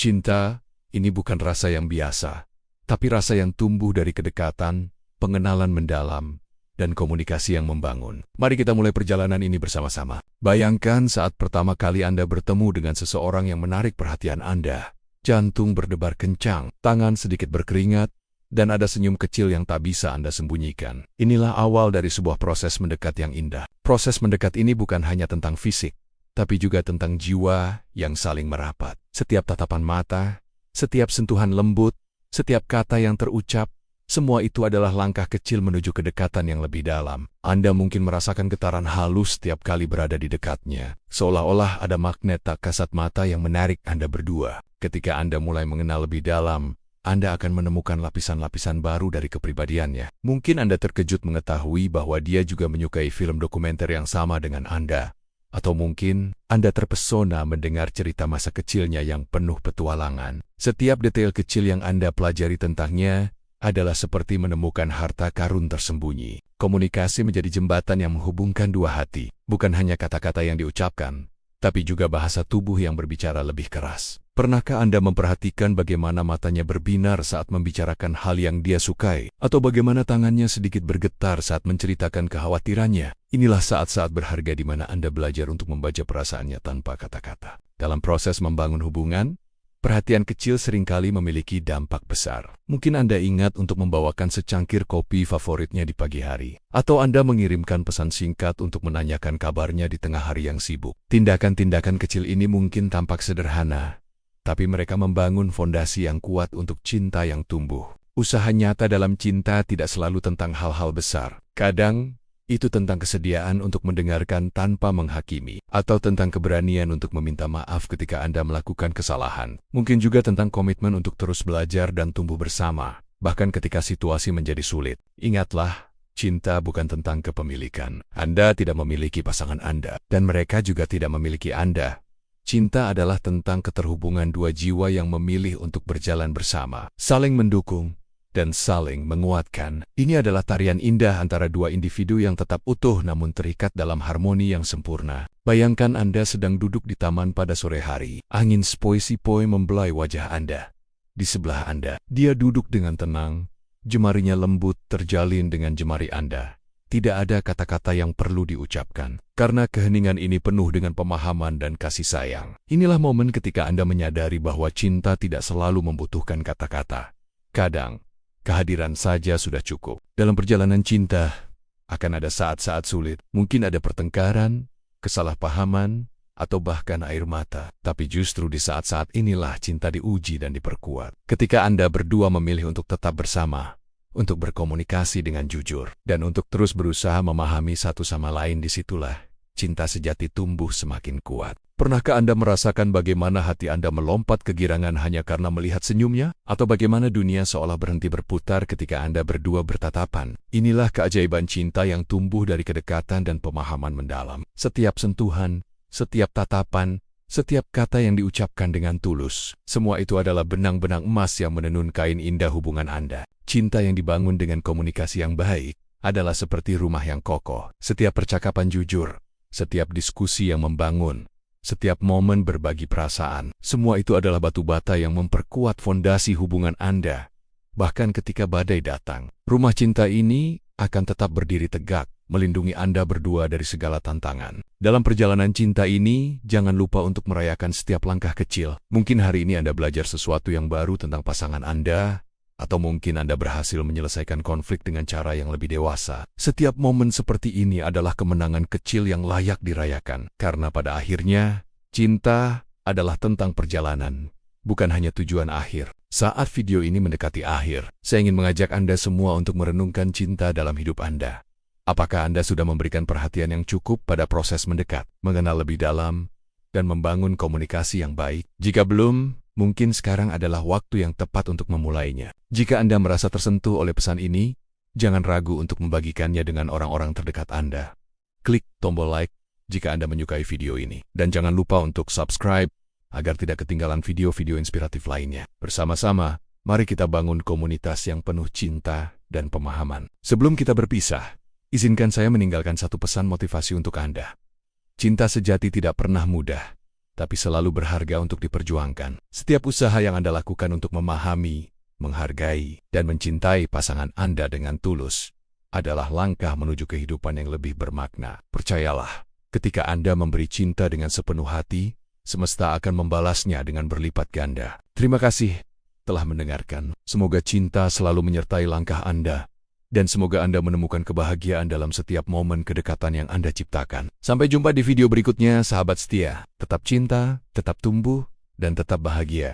Cinta, ini bukan rasa yang biasa, tapi rasa yang tumbuh dari kedekatan, pengenalan mendalam, dan komunikasi yang membangun. Mari kita mulai perjalanan ini bersama-sama. Bayangkan saat pertama kali Anda bertemu dengan seseorang yang menarik perhatian Anda. Jantung berdebar kencang, tangan sedikit berkeringat, dan ada senyum kecil yang tak bisa Anda sembunyikan. Inilah awal dari sebuah proses mendekat yang indah. Proses mendekat ini bukan hanya tentang fisik, tapi juga tentang jiwa yang saling merapat. Setiap tatapan mata, setiap sentuhan lembut, setiap kata yang terucap, semua itu adalah langkah kecil menuju kedekatan yang lebih dalam. Anda mungkin merasakan getaran halus setiap kali berada di dekatnya, seolah-olah ada magnet tak kasat mata yang menarik Anda berdua. Ketika Anda mulai mengenal lebih dalam, Anda akan menemukan lapisan-lapisan baru dari kepribadiannya. Mungkin Anda terkejut mengetahui bahwa dia juga menyukai film dokumenter yang sama dengan Anda. Atau mungkin Anda terpesona mendengar cerita masa kecilnya yang penuh petualangan. Setiap detail kecil yang Anda pelajari tentangnya adalah seperti menemukan harta karun tersembunyi. Komunikasi menjadi jembatan yang menghubungkan dua hati. Bukan hanya kata-kata yang diucapkan, tapi juga bahasa tubuh yang berbicara lebih keras. Pernahkah Anda memperhatikan bagaimana matanya berbinar saat membicarakan hal yang dia sukai? Atau bagaimana tangannya sedikit bergetar saat menceritakan kekhawatirannya? Inilah saat-saat berharga di mana Anda belajar untuk membaca perasaannya tanpa kata-kata. Dalam proses membangun hubungan, perhatian kecil seringkali memiliki dampak besar. Mungkin Anda ingat untuk membawakan secangkir kopi favoritnya di pagi hari. Atau Anda mengirimkan pesan singkat untuk menanyakan kabarnya di tengah hari yang sibuk. Tindakan-tindakan kecil ini mungkin tampak sederhana, tapi mereka membangun fondasi yang kuat untuk cinta yang tumbuh. Usaha nyata dalam cinta tidak selalu tentang hal-hal besar. Kadang, itu tentang kesediaan untuk mendengarkan tanpa menghakimi, atau tentang keberanian untuk meminta maaf ketika Anda melakukan kesalahan. Mungkin juga tentang komitmen untuk terus belajar dan tumbuh bersama, bahkan ketika situasi menjadi sulit. Ingatlah, cinta bukan tentang kepemilikan. Anda tidak memiliki pasangan Anda, dan mereka juga tidak memiliki Anda. Cinta adalah tentang keterhubungan dua jiwa yang memilih untuk berjalan bersama, saling mendukung, dan saling menguatkan. Ini adalah tarian indah antara dua individu yang tetap utuh namun terikat dalam harmoni yang sempurna. Bayangkan Anda sedang duduk di taman pada sore hari. Angin sepoi-sepoi membelai wajah Anda. Di sebelah Anda, dia duduk dengan tenang, jemarinya lembut terjalin dengan jemari Anda. Tidak ada kata-kata yang perlu diucapkan, karena keheningan ini penuh dengan pemahaman dan kasih sayang. Inilah momen ketika Anda menyadari bahwa cinta tidak selalu membutuhkan kata-kata. Kadang, kehadiran saja sudah cukup. Dalam perjalanan cinta, akan ada saat-saat sulit. Mungkin ada pertengkaran, kesalahpahaman, atau bahkan air mata. Tapi justru di saat-saat inilah cinta diuji dan diperkuat. Ketika Anda berdua memilih untuk tetap bersama, untuk berkomunikasi dengan jujur, dan untuk terus berusaha memahami satu sama lain, disitulah cinta sejati tumbuh semakin kuat. Pernahkah Anda merasakan bagaimana hati Anda melompat kegirangan hanya karena melihat senyumnya? Atau bagaimana dunia seolah berhenti berputar ketika Anda berdua bertatapan? Inilah keajaiban cinta yang tumbuh dari kedekatan dan pemahaman mendalam. Setiap sentuhan, setiap tatapan, setiap kata yang diucapkan dengan tulus, semua itu adalah benang-benang emas yang menenun kain indah hubungan Anda. Cinta yang dibangun dengan komunikasi yang baik adalah seperti rumah yang kokoh. Setiap percakapan jujur, setiap diskusi yang membangun, setiap momen berbagi perasaan, semua itu adalah batu bata yang memperkuat fondasi hubungan Anda. Bahkan ketika badai datang, rumah cinta ini akan tetap berdiri tegak, melindungi Anda berdua dari segala tantangan. Dalam perjalanan cinta ini, jangan lupa untuk merayakan setiap langkah kecil. Mungkin hari ini Anda belajar sesuatu yang baru tentang pasangan Anda, atau mungkin Anda berhasil menyelesaikan konflik dengan cara yang lebih dewasa. Setiap momen seperti ini adalah kemenangan kecil yang layak dirayakan. Karena pada akhirnya, cinta adalah tentang perjalanan, bukan hanya tujuan akhir. Saat video ini mendekati akhir, saya ingin mengajak Anda semua untuk merenungkan cinta dalam hidup Anda. Apakah Anda sudah memberikan perhatian yang cukup pada proses mendekat, mengenal lebih dalam, dan membangun komunikasi yang baik? Jika belum, mungkin sekarang adalah waktu yang tepat untuk memulainya. Jika Anda merasa tersentuh oleh pesan ini, jangan ragu untuk membagikannya dengan orang-orang terdekat Anda. Klik tombol like jika Anda menyukai video ini. Dan jangan lupa untuk subscribe agar tidak ketinggalan video-video inspiratif lainnya. Bersama-sama, mari kita bangun komunitas yang penuh cinta dan pemahaman. Sebelum kita berpisah, izinkan saya meninggalkan satu pesan motivasi untuk Anda. Cinta sejati tidak pernah mudah, tapi selalu berharga untuk diperjuangkan. Setiap usaha yang Anda lakukan untuk memahami, menghargai, dan mencintai pasangan Anda dengan tulus adalah langkah menuju kehidupan yang lebih bermakna. Percayalah, ketika Anda memberi cinta dengan sepenuh hati, semesta akan membalasnya dengan berlipat ganda. Terima kasih telah mendengarkan. Semoga cinta selalu menyertai langkah Anda, dan semoga Anda menemukan kebahagiaan dalam setiap momen kedekatan yang Anda ciptakan. Sampai jumpa di video berikutnya, sahabat setia. Tetap cinta, tetap tumbuh, dan tetap bahagia.